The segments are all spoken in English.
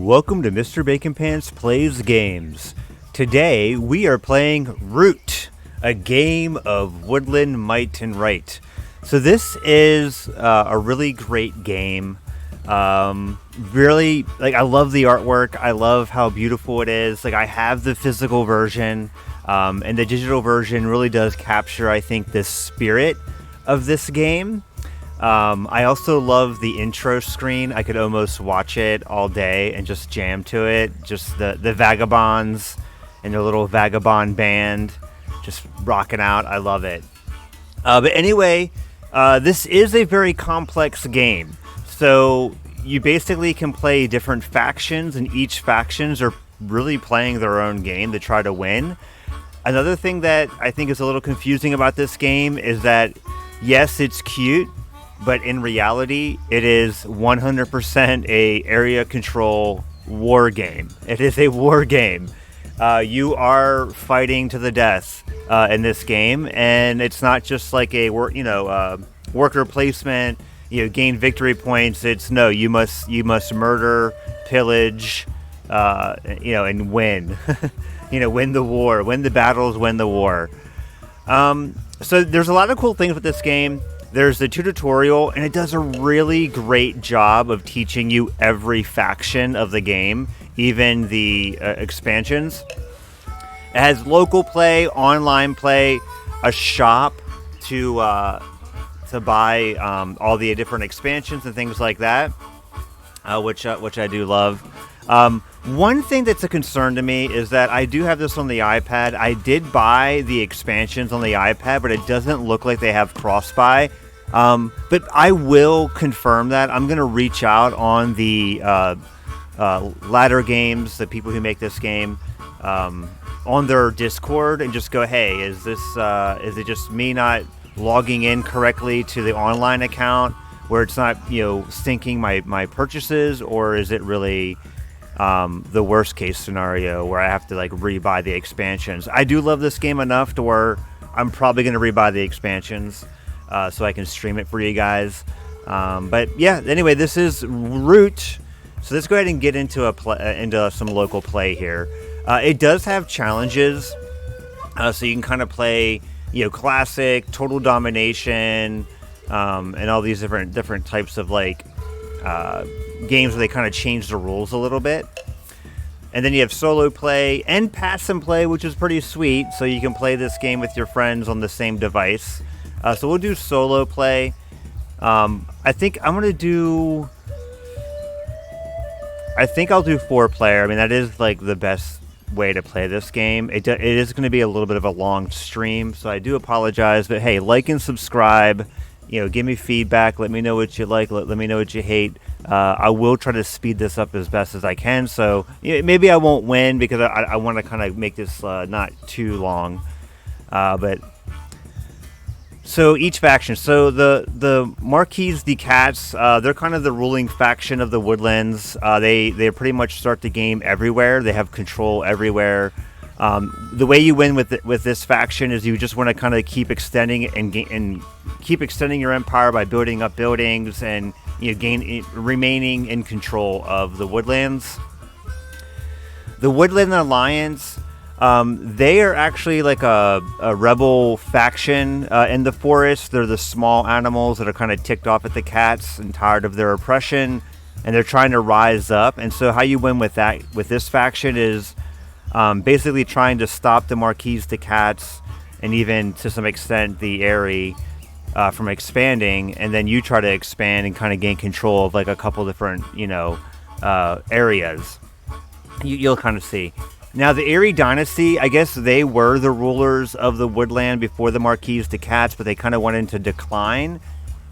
Welcome to Mr. Bacon Pants Plays Games. Today we are playing Root, a game of woodland might and right. So this is a really great game. Really, I love the artwork. I love how beautiful it is. I have the physical version, and the digital version really does capture, I think, the spirit of this game. I also love the intro screen. I could almost watch it all day and just jam to it. Just the Vagabonds and their little vagabond band just rocking out. I love it. But anyway, this is a very complex game. So you basically can play different factions, and each factions are really playing their own game to try to win. Another thing that I think is a little confusing about this game is that, yes, it's cute, but in reality, it is 100% a area control war game. It is a war game. You are fighting to the death in this game, and it's not just like a worker placement. Gain victory points. It's no, you must murder, pillage, and win. Win the war, win the battles, win the war. So there's a lot of cool things with this game. There's the tutorial, and it does a really great job of teaching you every faction of the game, even the expansions. It has local play, online play, a shop to buy all the different expansions and things like that, which I do love. One thing that's a concern to me is that I do have this on the iPad. I did buy the expansions on the iPad, but it doesn't look like they have cross-buy. But I will confirm that. I'm going to reach out on the Ladder Games, the people who make this game, on their Discord and just go, hey, is it just me not logging in correctly to the online account where it's not, syncing my purchases, or is it really the worst case scenario where I have to rebuy the expansions? I do love this game enough to where I'm probably going to rebuy the expansions so I can stream it for you guys. But yeah, anyway, this is Root. So let's go ahead and get into into some local play here. It does have challenges, so you can kind of play classic, total domination, and all these different types of games where they kind of change the rules a little bit. And then you have solo play and pass and play, which is pretty sweet. So you can play this game with your friends on the same device. So we'll do solo play. I think I'll do 4-player. I mean, that is the best way to play this game. It is going to be a little bit of a long stream, so I do apologize. But hey, like and subscribe. Give me feedback. Let me know what you like. Let me know what you hate. I will try to speed this up as best as I can. So maybe I won't win because I want to kind of make this not too long. But so each faction. So the Marquise de Cats, they're kind of the ruling faction of the Woodlands. They pretty much start the game everywhere. They have control everywhere. The way you win with this faction is you just want to kind of keep extending and keep extending your empire by building up buildings and remaining in control of the Woodlands. The Woodland Alliance, they are actually like a rebel faction in the forest. They're the small animals that are kind of ticked off at the cats and tired of their oppression, and they're trying to rise up. And so how you win with this faction is basically trying to stop the Marquise de Cats and even to some extent the Eyrie from expanding, and then you try to expand and kind of gain control of a couple different areas. You'll kind of see. Now the Eyrie dynasty, I guess they were the rulers of the woodland before the Marquise de Cats, but they kind of went into decline,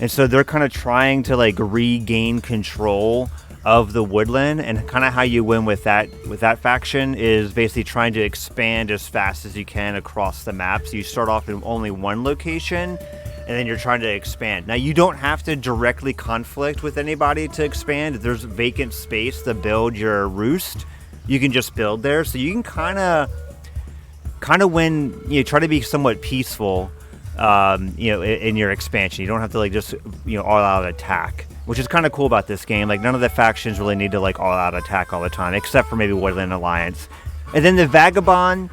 and so they're kind of trying to regain control of the woodland. And kind of how you win with that faction is basically trying to expand as fast as you can across the map. So you start off in only one location, and then you're trying to expand. Now you don't have to directly conflict with anybody to expand. If there's vacant space to build your roost, you can just build there. So you can kind of win. Try to be somewhat peaceful, in your expansion. You don't have to just all out attack. which is kind of cool about this game. Like, none of the factions really need to like all out attack all the time, except for maybe Woodland Alliance. And then the Vagabond,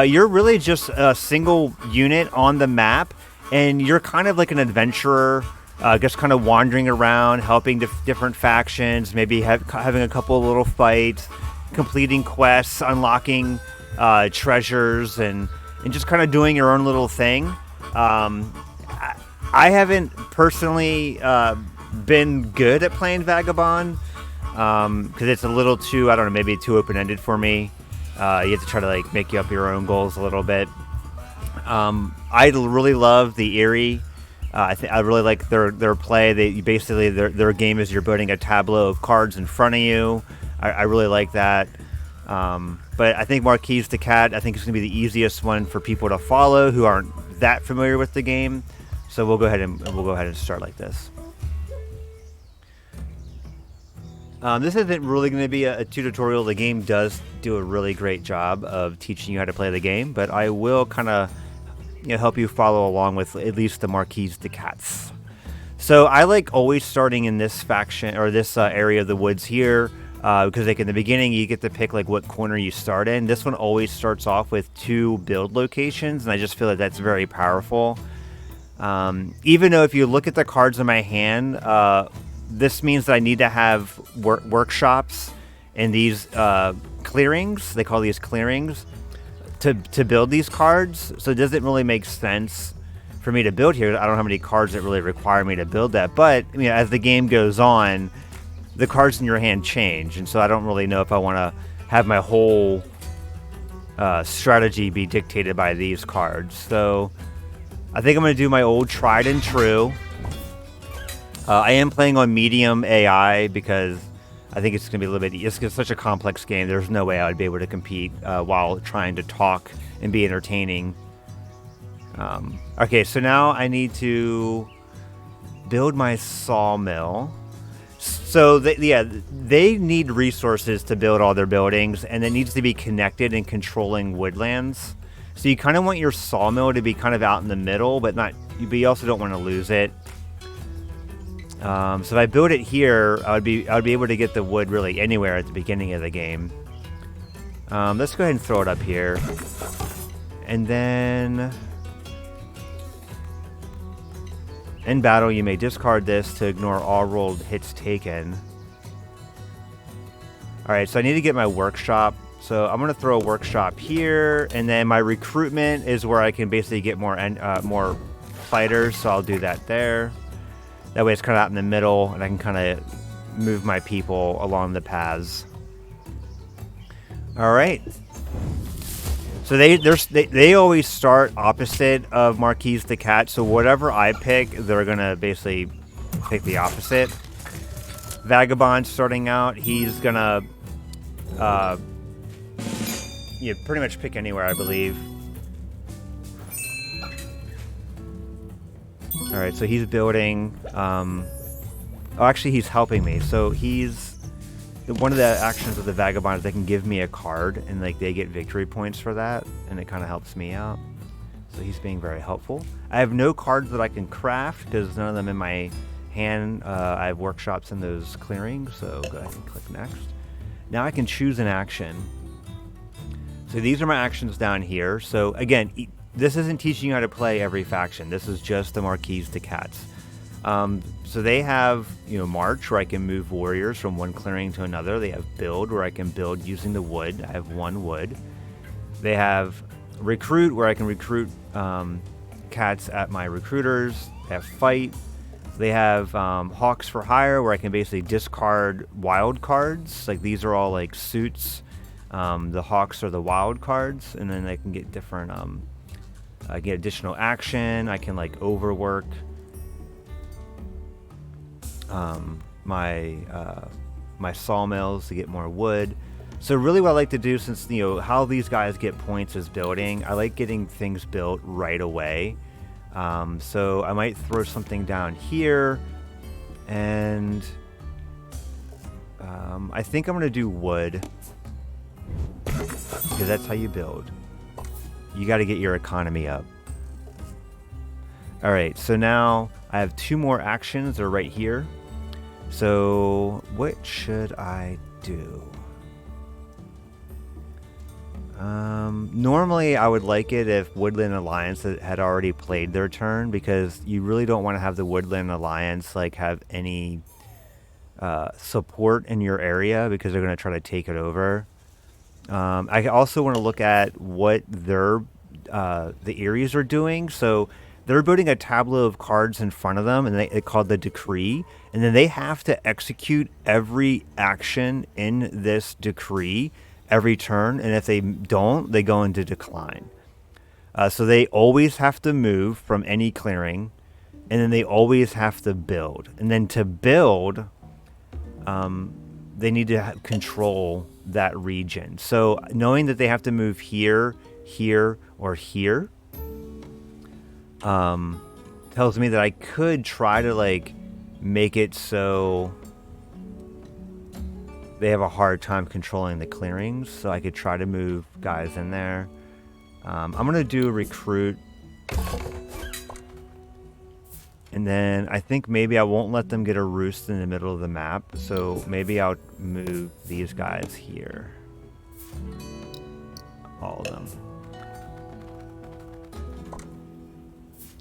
you're really just a single unit on the map, and you're kind of like an adventurer, just kind of wandering around, helping different factions, maybe having a couple of little fights, completing quests, unlocking treasures, and just kind of doing your own little thing. I haven't personally been good at playing Vagabond because it's a little too, I don't know, maybe too open-ended for me. You have to try to like make up your own goals a little bit. I really love the Eyrie. I really like their play. Their game is you're building a tableau of cards in front of you. I really like that. But I think Marquise de Cat, I think it's going to be the easiest one for people to follow who aren't that familiar with the game. So we'll go ahead and start like this. This isn't really going to be a tutorial. The game does do a really great job of teaching you how to play the game, but I will kind of help you follow along with at least the Marquise de Cats. So I like always starting in this faction or this area of the woods here because like in the beginning you get to pick like what corner you start in. This one always starts off with 2 build locations, and I just feel like that's very powerful. Even though if you look at the cards in my hand, this means that I need to have workshops in these clearings. They call these clearings to build these cards. So it doesn't really make sense for me to build here. I don't have any cards that really require me to build that. But as the game goes on, the cards in your hand change, and so I don't really know if I want to have my whole strategy be dictated by these cards. So I think I'm going to do my old tried and true. I am playing on medium AI because I think it's going to be a little bit... It's such a complex game. There's no way I would be able to compete while trying to talk and be entertaining. Okay, so now I need to build my sawmill. So, they need resources to build all their buildings, and it needs to be connected and controlling woodlands. So you kind of want your sawmill to be kind of out in the middle, but you also don't want to lose it. So if I build it here, I would be able to get the wood really anywhere at the beginning of the game. Let's go ahead and throw it up here. And then in battle, you may discard this to ignore all rolled hits taken. Alright, so I need to get my workshop. So I'm going to throw a workshop here, and then my recruitment is where I can basically get more fighters, so I'll do that there. That way it's kind of out in the middle, and I can kind of move my people along the paths. All right. So they always start opposite of Marquise de Cat, so whatever I pick, they're going to basically pick the opposite. Vagabond starting out, he's going to pretty much pick anywhere, I believe. All right, so he's building. Actually, he's helping me. So one of the actions of the Vagabonds, they can give me a card, and like they get victory points for that, and it kind of helps me out. So he's being very helpful. I have no cards that I can craft because none of them in my hand. I have workshops in those clearings, so go ahead and click next. Now I can choose an action. So these are my actions down here. So again, this isn't teaching you how to play every faction. This is just the Marquise de Cats. So they have, March, where I can move warriors from one clearing to another. They have Build, where I can build using the wood. I have 1 wood. They have Recruit, where I can recruit cats at my recruiters. They have Fight. They have Hawks for Hire, where I can basically discard wild cards. Like, these are all like suits. The Hawks are the wild cards, and then I can get different... I get additional action. I can like overwork my sawmills to get more wood. So really what I like to do, since how these guys get points is building, I like getting things built right away. So I might throw something down here, and I think I'm gonna do wood because that's how you build. You got to get your economy up. All right, so now I have 2 more actions. They're right here. So what should I do? Normally I would like it if Woodland Alliance had already played their turn, because you really don't want to have the Woodland Alliance like have any support in your area, because they're going to try to take it over. I also want to look at what the Eyries are doing. So they're building a tableau of cards in front of them, and it's called the decree, and then they have to execute every action in this decree every turn, and if they don't, they go into decline. So they always have to move from any clearing, and then they always have to build. And then to build, they need to control that region. So knowing that they have to move here, here, or here, tells me that I could try to like make it so they have a hard time controlling the clearings. So I could try to move guys in there. I'm gonna do recruit, and then I think maybe I won't let them get a roost in the middle of the map. So maybe I'll move these guys here, all of them.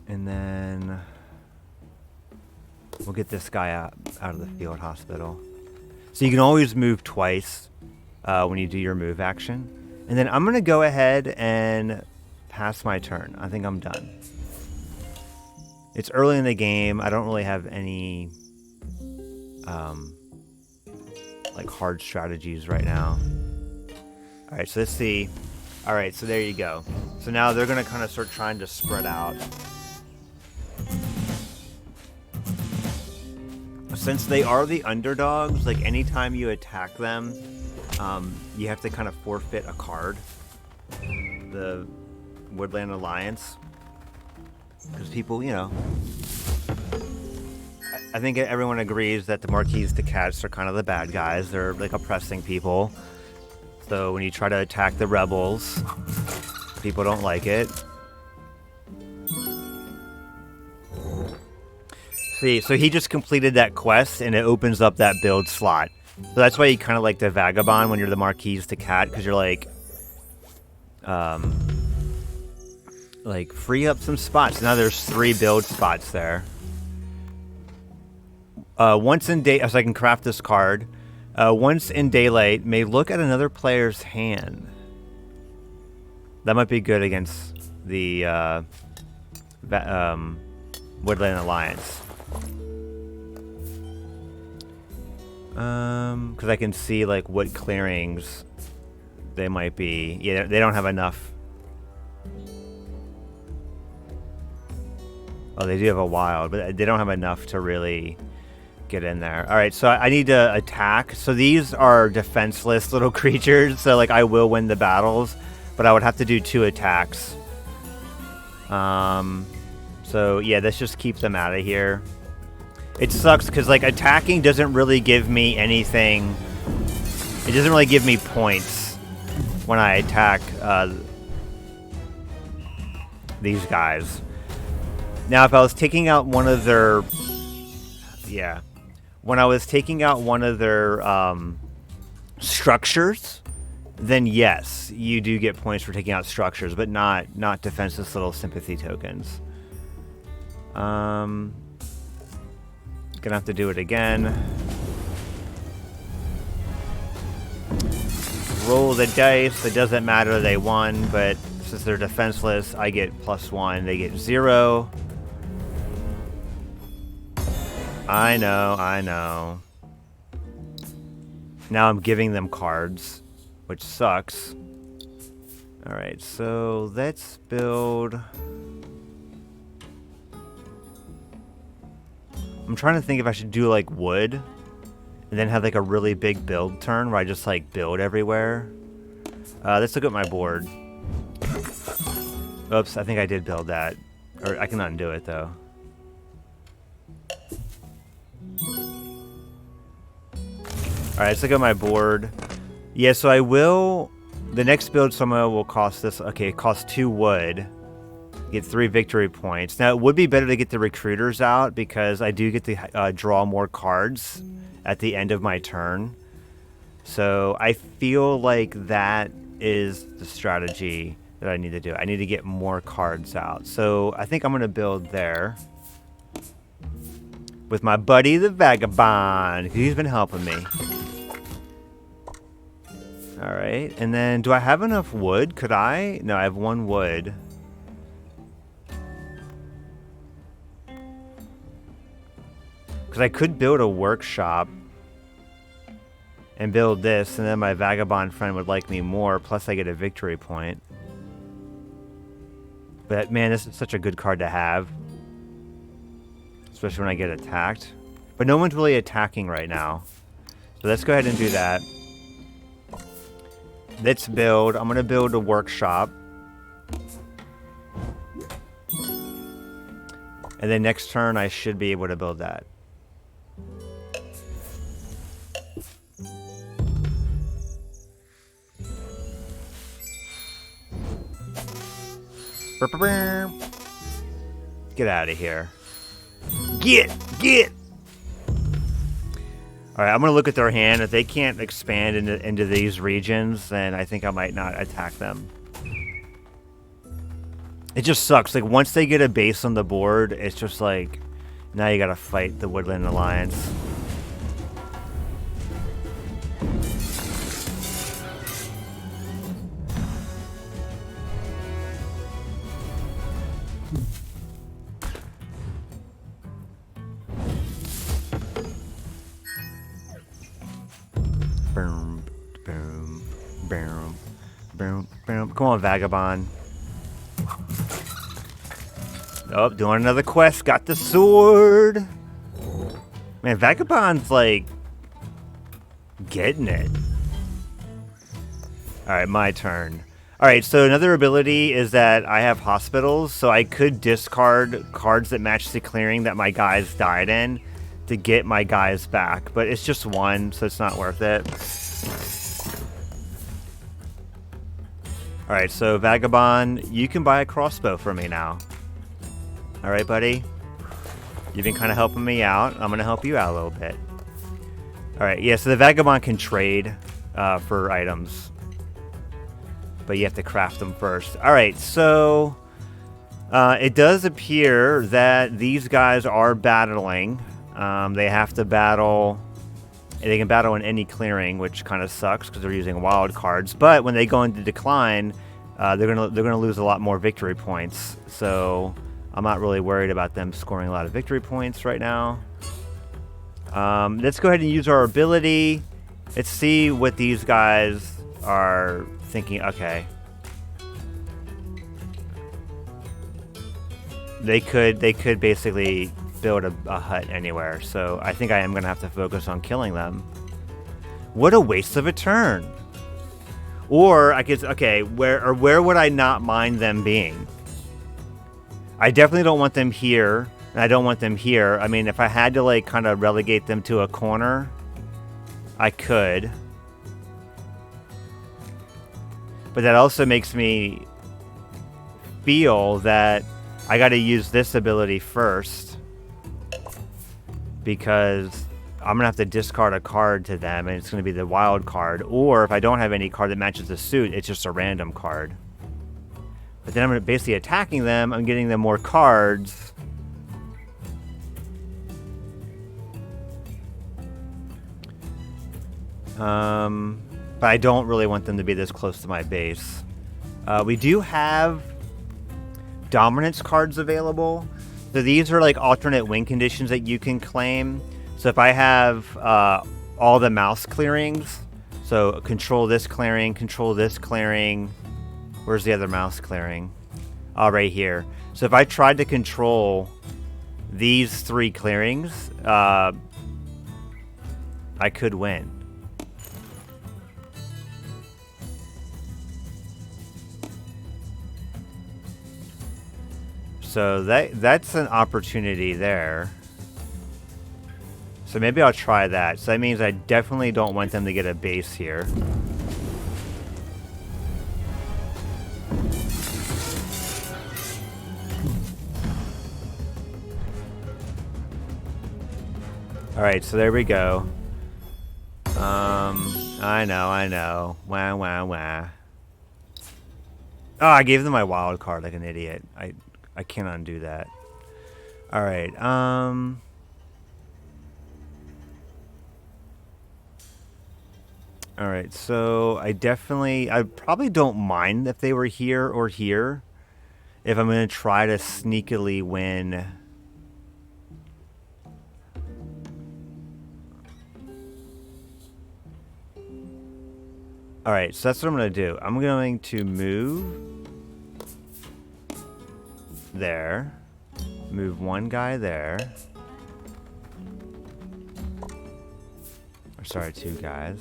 And then we'll get this guy out of the field hospital. So you can always move twice when you do your move action. And then I'm going to go ahead and pass my turn. I think I'm done. It's early in the game. I don't really have any like hard strategies right now. All right, so let's see. All right, so there you go. So now they're going to kind of start trying to spread out. Since they are the underdogs, like anytime you attack them, you have to kind of forfeit a card. The Woodland Alliance. Because people, you know, I think everyone agrees that the Marquise de Cats are kind of the bad guys. They're like oppressing people. So when you try to attack the rebels, people don't like it. See, so he just completed that quest, and it opens up that build slot. So that's why you kind of like the Vagabond when you're the Marquise de Cat, because you're like free up some spots. Now there's 3 build spots there. Once in day, so I can craft this card. Once in daylight, may look at another player's hand. That might be good against the Woodland Alliance. Because I can see like what clearings they might be. Yeah, they don't have enough. Oh, they do have a wild, but they don't have enough to really get in there. All right, so I need to attack. So these are defenseless little creatures. So like I will win the battles, but I would have to do 2 attacks. So yeah, let's just keep them out of here. It sucks because like attacking doesn't really give me anything. It doesn't really give me points when I attack these guys. Now, if I was taking out one of their, when I was taking out one of their structures, then yes, you do get points for taking out structures, but not defenseless little sympathy tokens. Gonna have to do it again. Roll the dice. It doesn't matter, they won, but since they're defenseless, I get +1. They get 0. I know. Now I'm giving them cards, which sucks. Alright, so let's build... I'm trying to think if I should do like wood and then have like a really big build turn where I just like build everywhere. Let's look at my board. Oops, I think I did build that. Or I can undo it though. Alright, let's look at my board. Yeah, so I will... The next build somewhere will cost this... Okay, it costs 2 wood. Get 3 victory points. Now, it would be better to get the recruiters out because I do get to draw more cards at the end of my turn. So I feel like that is the strategy that I need to do. I need to get more cards out. So I think I'm going to build there with my buddy the Vagabond. He's been helping me. All right. And then do I have enough wood? Could I? No, I have 1 wood. Because I could build a workshop and build this, and then my Vagabond friend would like me more, plus I get a victory point. But man, this is such a good card to have. Especially when I get attacked. But no one's really attacking right now. So let's go ahead and do that. Let's build. I'm going to build a workshop. And then next turn I should be able to build that. Get out of here. Get! Alright, I'm going to look at their hand. If they can't expand into these regions, then I think I might not attack them. It just sucks. Like, once they get a base on the board, it's just like, now you gotta fight the Woodland Alliance. Boom, boom, boom, boom, boom. Come on, Vagabond. Oh, doing another quest. Got the sword. Man, Vagabond's like getting it. Alright, my turn. Alright, so another ability is that I have hospitals, so I could discard cards that match the clearing that my guys died in to get my guys back. But it's just 1, so it's not worth it. Alright, so Vagabond, you can buy a crossbow for me now. Alright, buddy. You've been kind of helping me out. I'm going to help you out a little bit. Alright, yeah, so the Vagabond can trade for items. But you have to craft them first. Alright, so it does appear that these guys are battling. They have to battle. They can battle in any clearing, which kind of sucks because they're using wild cards. But when they go into decline, they're gonna lose a lot more victory points. So I'm not really worried about them scoring a lot of victory points right now. Let's go ahead and use our ability. Let's see what these guys are thinking. Okay. They could basically build a hut anywhere. So I think I am going to have to focus on killing them. What a waste of a turn. Or I could, okay, where would I not mind them being? I definitely don't want them here, and I don't want them here. I mean, if I had to, like, kind of relegate them to a corner, I could. But that also makes me feel that I got to use this ability first, because I'm going to have to discard a card to them, and it's going to be the wild card. Or if I don't have any card that matches the suit, it's just a random card. But then I'm basically attacking them. I'm getting them more cards. But I don't really want them to be this close to my base. We do have dominance cards available. So these are like alternate win conditions that you can claim. So if I have all the mouse clearings, so control this clearing, control this clearing. Where's the other mouse clearing? Oh, right here. So if I tried to control these 3 clearings, I could win. So that's an opportunity there. So maybe I'll try that. So that means I definitely don't want them to get a base here. All right, so there we go. I know. Wah, wah, wah. Oh, I gave them my wild card like an idiot. I can't undo that. All right. All right. So I probably don't mind if they were here or here. If I'm gonna try to sneakily win. All right. So that's what I'm gonna do. I'm going to move there. Move one guy there. Or sorry, two guys.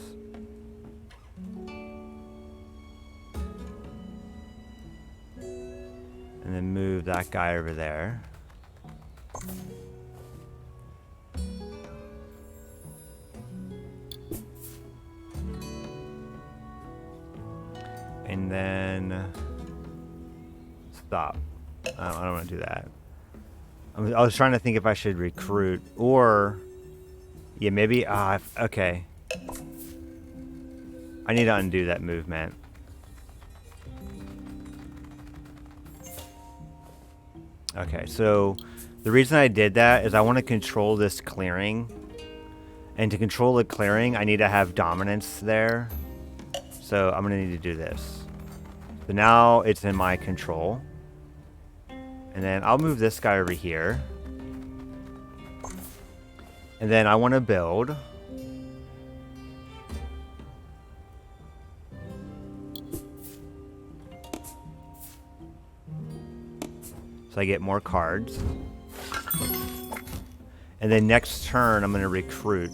And then move that guy over there. And then stop. I don't want to do that. I was trying to think if I should recruit or, yeah, maybe. Okay. I need to undo that movement. Okay, so the reason I did that is I want to control this clearing. And to control the clearing, I need to have dominance there. So I'm going to need to do this. So now it's in my control. And then I'll move this guy over here. And then I want to build. So I get more cards. And then next turn, I'm going to recruit.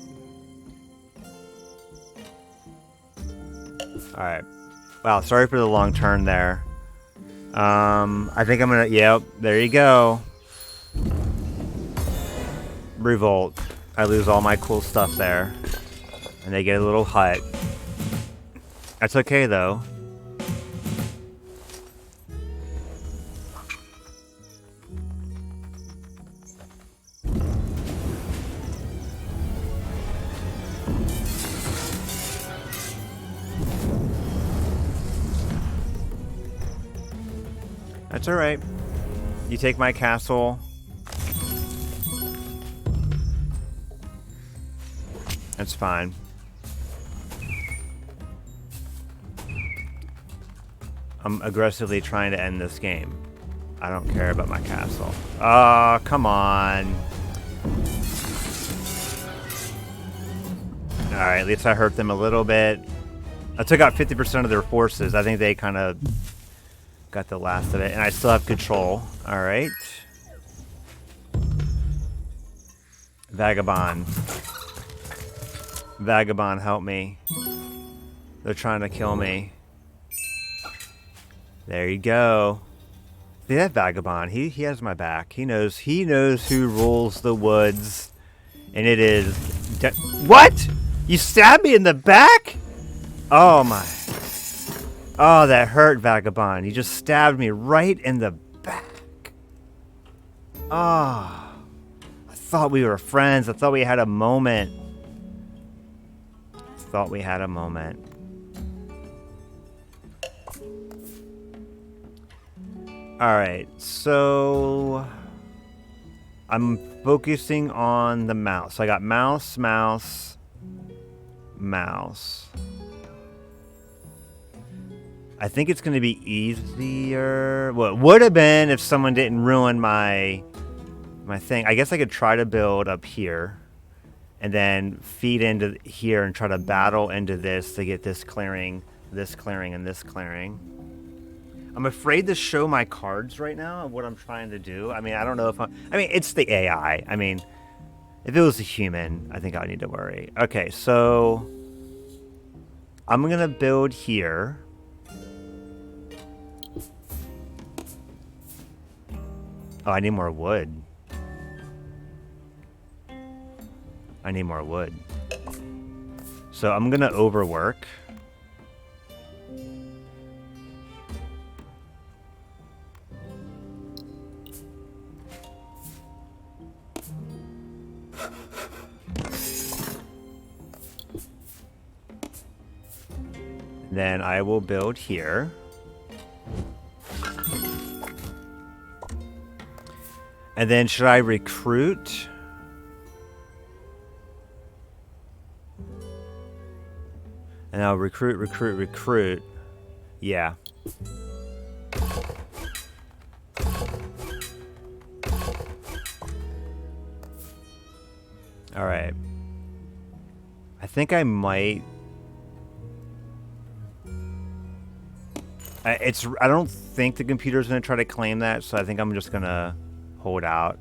Alright. Wow, sorry for the long turn there. I think I'm going to... Yep, there you go. Revolt. I lose all my cool stuff there. And they get a little hut. That's okay, though. That's alright. You take my castle. That's fine. I'm aggressively trying to end this game. I don't care about my castle. Oh, come on. Alright, at least I hurt them a little bit. I took out 50% of their forces. I think they kind of got the last of it. And I still have control. Alright. Vagabond. Vagabond, help me. They're trying to kill me. There you go. See that Vagabond? He has my back. He knows who rules the woods. And it is... What? You stabbed me in the back? Oh my... Oh, that hurt, Vagabond. You just stabbed me right in the back. Ah. Oh, I thought we were friends. I thought we had a moment. Thought we had a moment. Alright, so... I'm focusing on the mouse. I got mouse, mouse, mouse. I think it's going to be easier. Well, it would have been if someone didn't ruin my thing. I guess I could try to build up here and then feed into here and try to battle into this to get this clearing, and this clearing. I'm afraid to show my cards right now of what I'm trying to do. I mean, I don't know if I mean, it's the AI. I mean, if it was a human, I think I need to worry. Okay, so I'm going to build here. Oh, I need more wood. I need more wood. So I'm going to overwork. Then I will build here. And then should I recruit? And I'll recruit. Yeah. All right. I think I might. I don't think the computer's gonna try to claim that, so I think I'm just gonna hold out.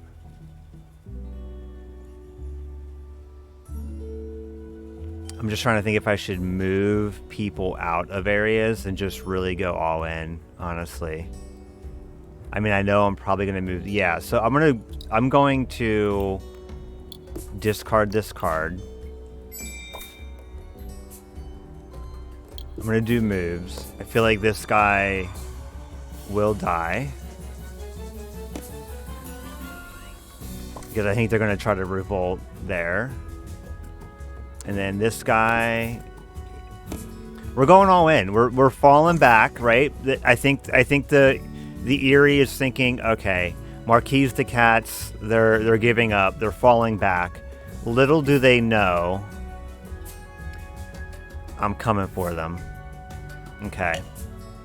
I'm just trying to think if I should move people out of areas and just really go all in, honestly. I mean, I know I'm probably gonna move. Yeah, so I'm going to discard this card. I'm gonna do moves. I feel like this guy will die. Because I think they're gonna try to revolt there. And then this guy, we're going all in. We're falling back, right? I think the Eyrie is thinking, okay, Marquise de Cat's, they're giving up. They're falling back. Little do they know, I'm coming for them. Okay,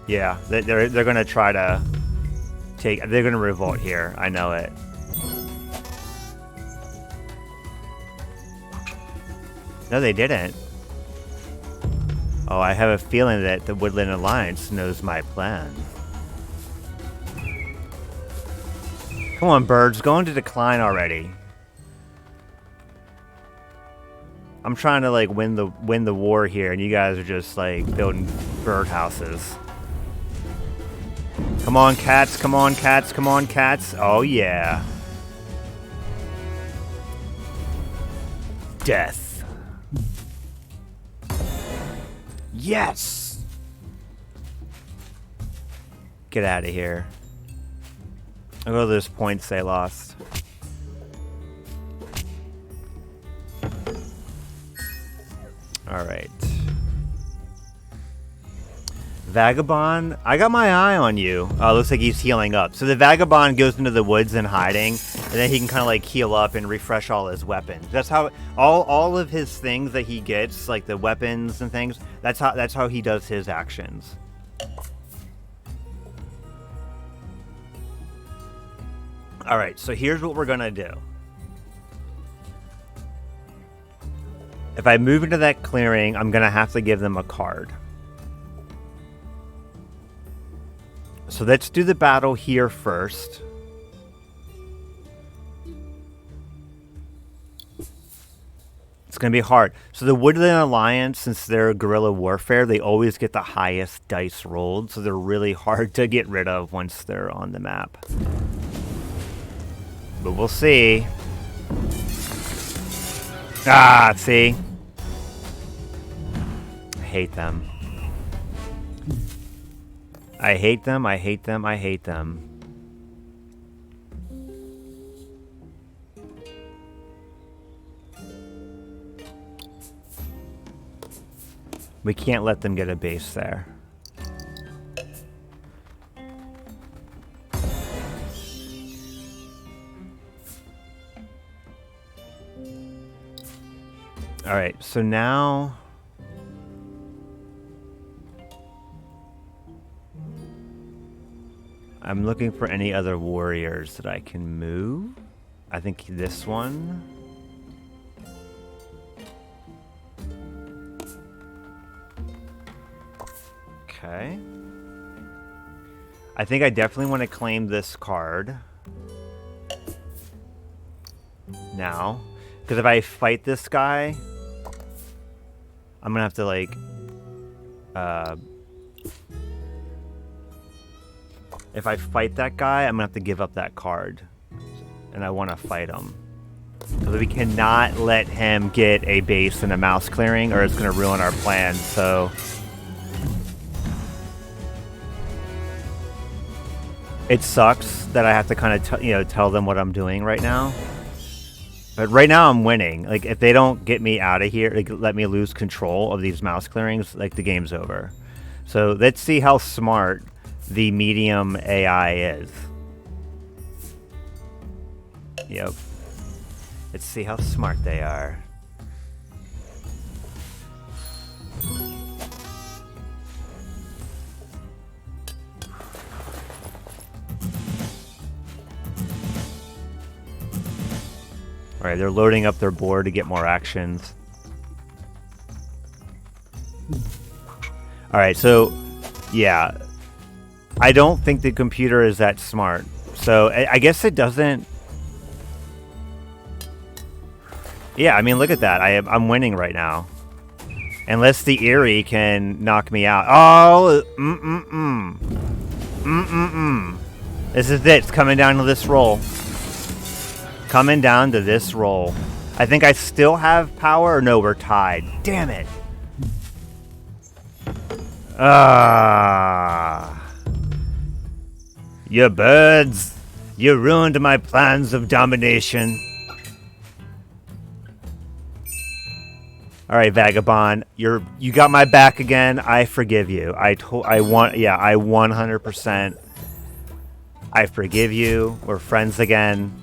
yeah, they're gonna try to take. They're gonna revolt here. I know it. No, they didn't. Oh, I have a feeling that the Woodland Alliance knows my plan. Come on, birds, go into decline already. I'm trying to like win the war here, and you guys are just like building birdhouses. Come on, cats! Come on, cats! Come on, cats! Oh yeah! Death. Yes! Get out of here. I'll go to those points they lost. Alright. Vagabond, I got my eye on you. Looks like he's healing up. So the Vagabond goes into the woods and hiding, and then he can kind of like heal up and refresh all his weapons. That's how all of his things that he gets, like the weapons and things, that's how he does his actions. Alright, so here's what we're gonna do. If I move into that clearing, I'm gonna have to give them a card. So let's do the battle here first. It's gonna be hard. So the Woodland Alliance, since they're guerrilla warfare, they always get the highest dice rolled, so they're really hard to get rid of once they're on the map. But we'll see. Ah, see? I hate them. I hate them, I hate them, I hate them. We can't let them get a base there. Alright, so now... I'm looking for any other warriors that I can move. I think this one. Okay. I think I definitely want to claim this card. Now. Because if I fight this guy, I'm going to have to like... if I fight that guy, I'm going to have to give up that card. And I want to fight him. So we cannot let him get a base and a mouse clearing, or it's going to ruin our plan, so... It sucks that I have to kind of tell them what I'm doing right now. But right now I'm winning. Like, if they don't get me out of here, like, let me lose control of these mouse clearings, like, the game's over. So let's see how smart the medium AI is. Yep. Let's see how smart they are. Alright, they're loading up their board to get more actions. Alright, so, yeah. I don't think the computer is that smart. So, I guess it doesn't... Yeah, I mean, look at that. I'm winning right now. Unless the Eyrie can knock me out. Oh! This is it. It's coming down to this roll. Coming down to this roll. I think I still have power. Or no, we're tied. Damn it. You birds. You ruined my plans of domination. Alright, Vagabond. You got my back again. I forgive you. I 100%. I forgive you. We're friends again.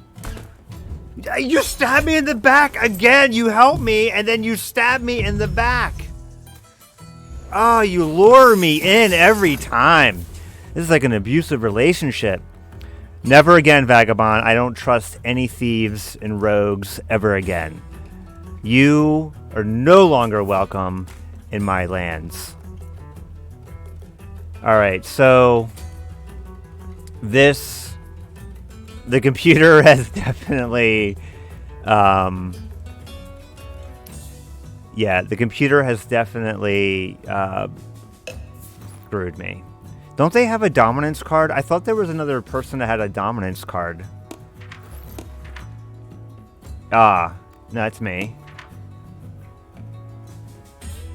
You stabbed me in the back again. You helped me, and then you stabbed me in the back. Oh, you lure me in every time. This is like an abusive relationship. Never again, Vagabond. I don't trust any thieves and rogues ever again. You are no longer welcome in my lands. Alright, so... The computer has definitely... yeah, the computer has definitely screwed me. Don't they have a dominance card? I thought there was another person that had a dominance card. No, that's me.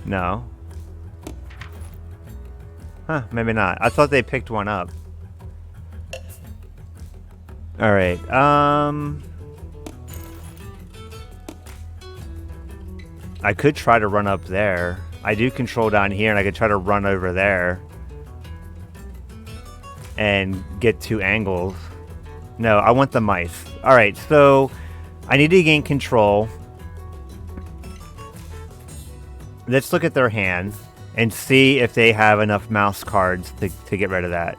No. Huh, maybe not. I thought they picked one up. Alright, I could try to run up there. I do control down here, and I could try to run over there. And get 2 angles. No, I want the mice. Alright, so I need to gain control. Let's look at their hand and see if they have enough mouse cards to get rid of that.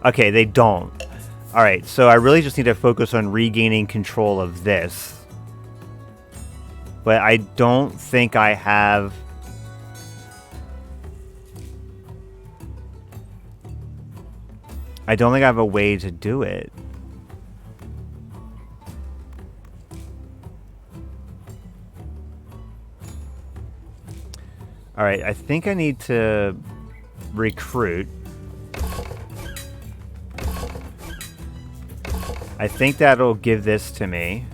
Okay, they don't. Alright, so I really just need to focus on regaining control of this. But I don't think I have... I don't think I have a way to do it. Alright, I think I need to recruit. I think that'll give this to me.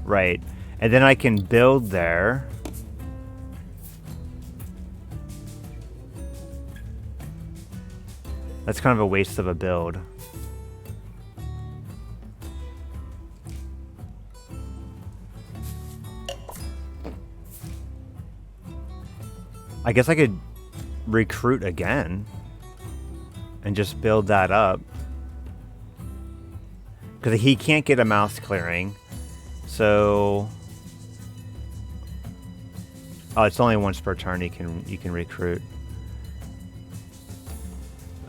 Right. And then I can build there. That's kind of a waste of a build. I guess I could recruit again and just build that up. Because he can't get a mouse clearing. So... Oh, it's only once per turn you can recruit.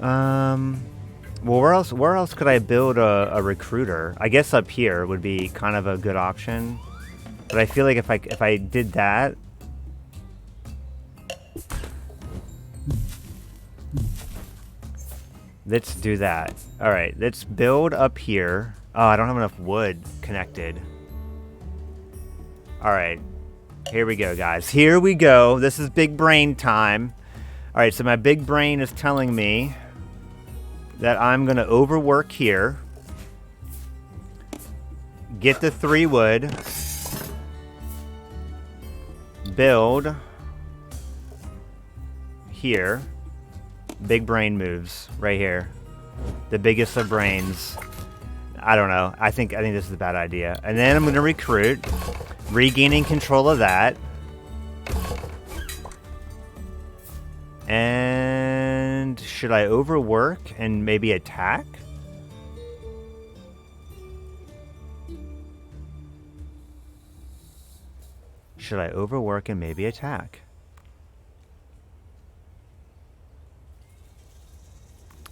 Well, where else could I build a recruiter? I guess up here would be kind of a good option. But I feel like if I did that... Let's do that. Alright, let's build up here. Oh, I don't have enough wood connected. Alright. Here we go, guys. Here we go. This is big brain time. Alright, so my big brain is telling me that I'm going to overwork here. Get the 3 wood. Build. Here. Big brain moves. Right here. The biggest of brains. I don't know. I think this is a bad idea. And then I'm going to recruit. Regaining control of that. And... Should I overwork and maybe attack? Should I overwork and maybe attack?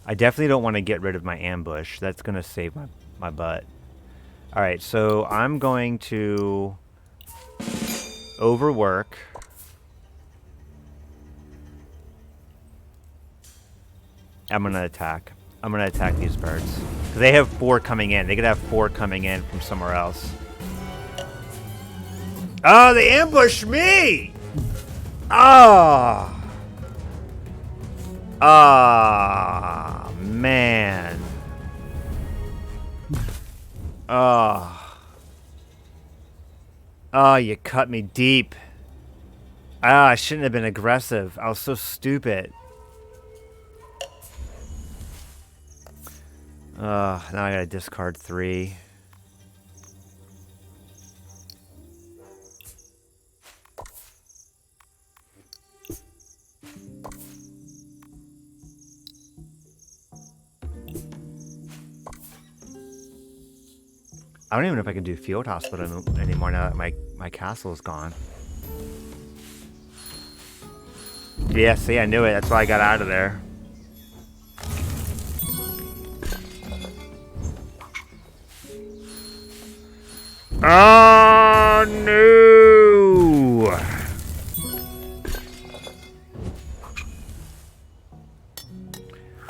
I definitely don't want to get rid of my ambush. That's going to save my butt. Alright, so I'm going to overwork. I'm going to attack. I'm going to attack these birds. Because they have 4 coming in. They could have 4 coming in from somewhere else. Oh, they ambushed me! Ah! Ah, man. Ah. Oh, you cut me deep. Ah, I shouldn't have been aggressive. I was so stupid. Now I gotta discard 3. I don't even know if I can do field hospital anymore now that my castle is gone. Yeah, see, I knew it. That's why I got out of there. Oh, no!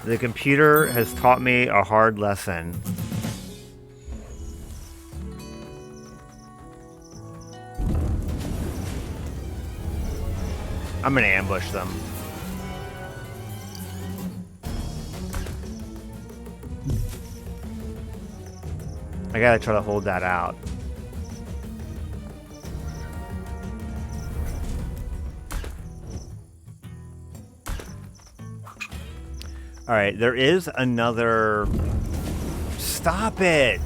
The computer has taught me a hard lesson. I'm gonna ambush them. I gotta try to hold that out. Alright, there is another... Stop it!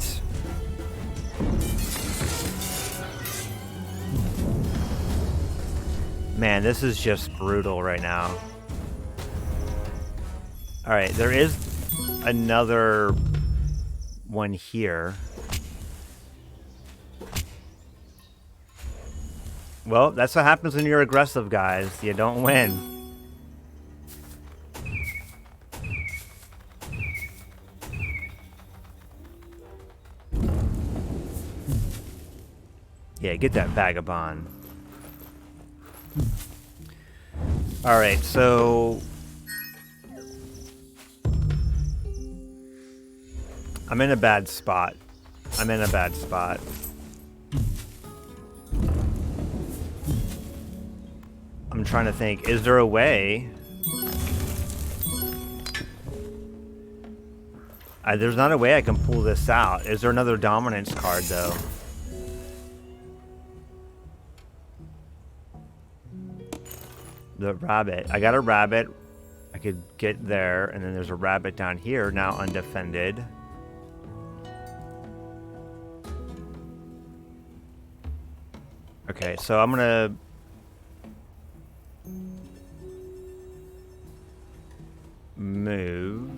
Man, this is just brutal right now. Alright, there is another one here. Well, that's what happens when you're aggressive, guys. You don't win. Yeah, get that vagabond. Alright, so... I'm in a bad spot. I'm in a bad spot. I'm trying to think, is there a way? There's not a way I can pull this out. Is there another dominance card, though? The rabbit. I got a rabbit. I could get there, and then there's a rabbit down here, now undefended. Okay, so I'm gonna... move.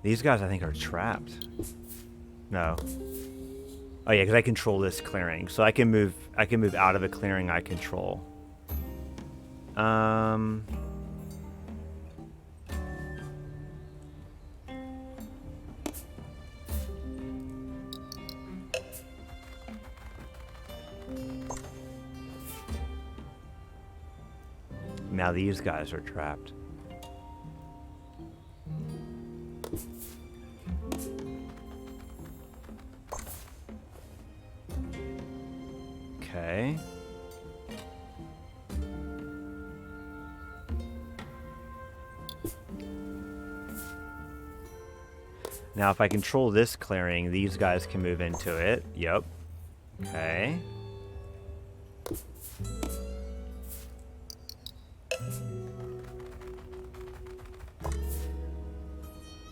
These guys, I think, are trapped. No. Oh yeah, because I control this clearing, so I can move out of a clearing I control. Now these guys are trapped. Okay. Now if I control this clearing, these guys can move into it. Yep. Okay.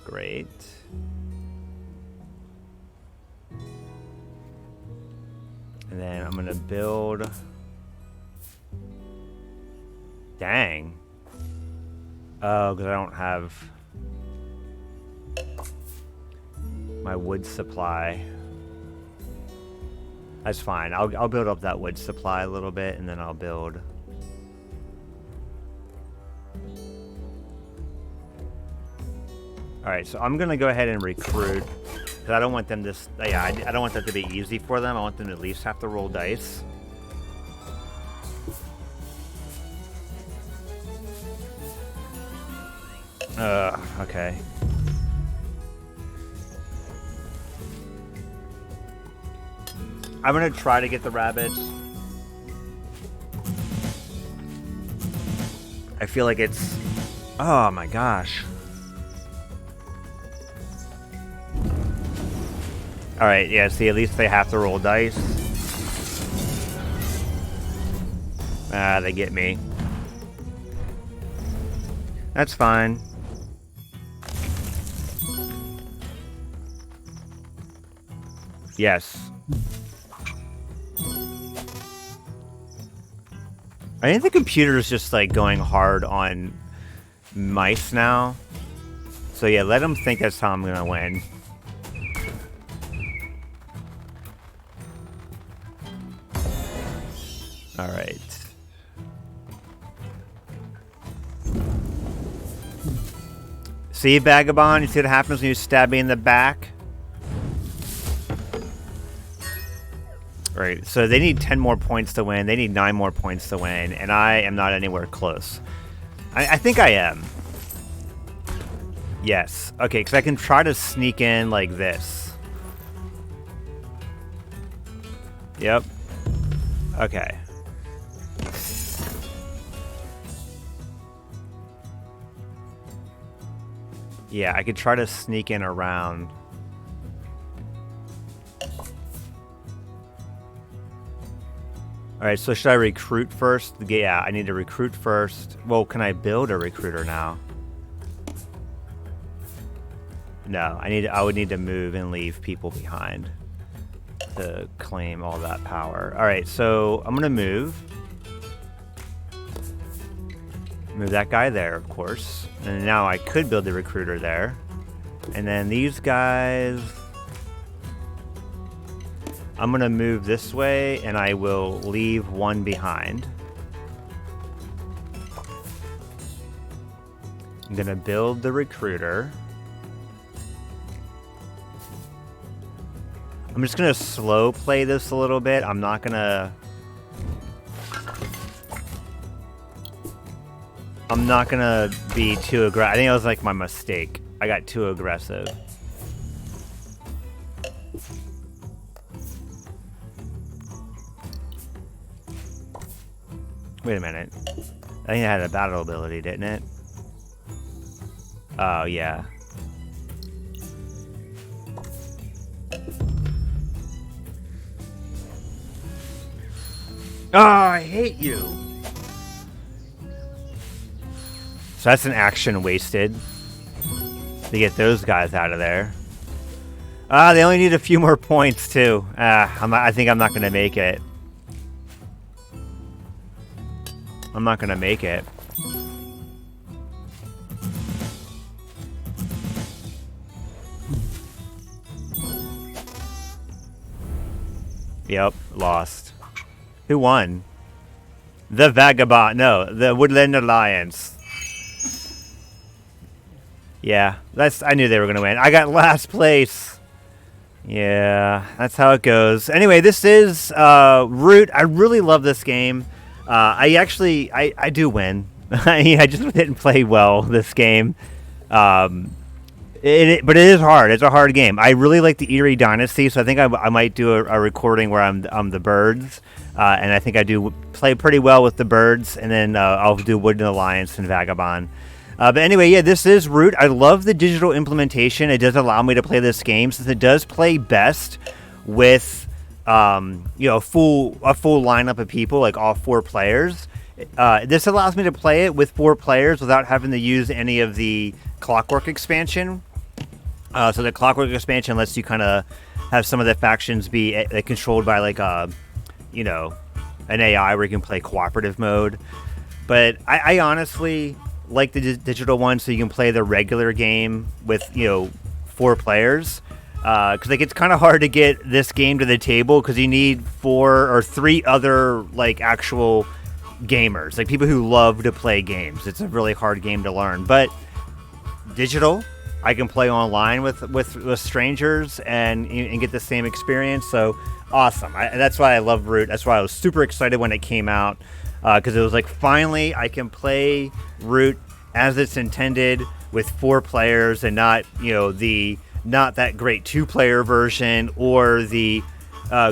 Great. And then I'm I'm gonna build. Dang. Oh, because I don't have my wood supply. That's fine. I'll build up that wood supply a little bit, and then I'll build. All right, so I'm gonna go ahead and recruit because I don't want them to. Yeah, I don't want that to be easy for them. I want them to at least have to roll dice. Okay. I'm gonna try to get the rabbits. I feel like it's... Oh my gosh. Alright, yeah, see, at least they have to roll dice. Ah, they get me. That's fine. Yes. I think the computer is just like going hard on mice now. So yeah, let them think that's how I'm gonna win. All right. See, Vagabond, you see what happens when you stab me in the back? Right, so they need 10 more points to win. They need 9 more points to win, and I am not anywhere close. I think I am. Yes. Okay, because I can try to sneak in like this. Yep. Okay. Yeah, I could try to sneak in around. Alright, so should I recruit first? Yeah, I need to recruit first. Well, can I build a recruiter now? No, I would need to move and leave people behind to claim all that power. Alright, so I'm gonna move. Move that guy there, of course. And now I could build the recruiter there. And then these guys... I'm gonna move this way, and I will leave one behind. I'm gonna build the recruiter. I'm just gonna slow play this a little bit. I'm not gonna be too aggressive. I think that was like my mistake. I got too aggressive. Wait a minute. I think it had a battle ability, didn't it? Oh, yeah. Oh, I hate you! So that's an action wasted to get those guys out of there. They only need a few more points, too. I think I'm not going to make it. I'm not gonna make it. Yep, lost. Who won? The Vagabond. No, the Woodland Alliance. Yeah, I knew they were gonna win. I got last place. Yeah, that's how it goes. Anyway, this is Root. I really love this game. I do win. I just didn't play well this game. But it is hard. It's a hard game. I really like the Eyrie Dynasty, so I think I might do a recording where I'm the birds, and I think I do play pretty well with the birds, and then I'll do Woodland Alliance and Vagabond. But anyway, yeah, this is Root. I love the digital implementation. It does allow me to play this game since it does play best with a full lineup of people, like all 4 players. This allows me to play it with 4 players without having to use any of the Clockwork expansion. So the Clockwork expansion lets you kind of have some of the factions be controlled by like an AI where you can play cooperative mode. But I honestly like the digital one, so you can play the regular game with 4 players. Because it's kind of hard to get this game to the table because you need 4 or 3 other actual gamers, people who love to play games. It's a really hard game to learn. But digital, I can play online with strangers and get the same experience. So awesome. That's why I love Root. That's why I was super excited when it came out, because it was finally I can play Root as it's intended with 4 players and not not that great 2-player version or the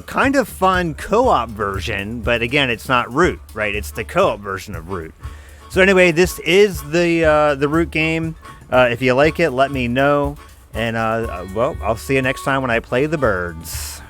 kind of fun co-op version. But again, it's not Root, right? It's the co-op version of Root. So anyway, this is the Root game. If you like it, let me know. And, well, I'll see you next time when I play the birds.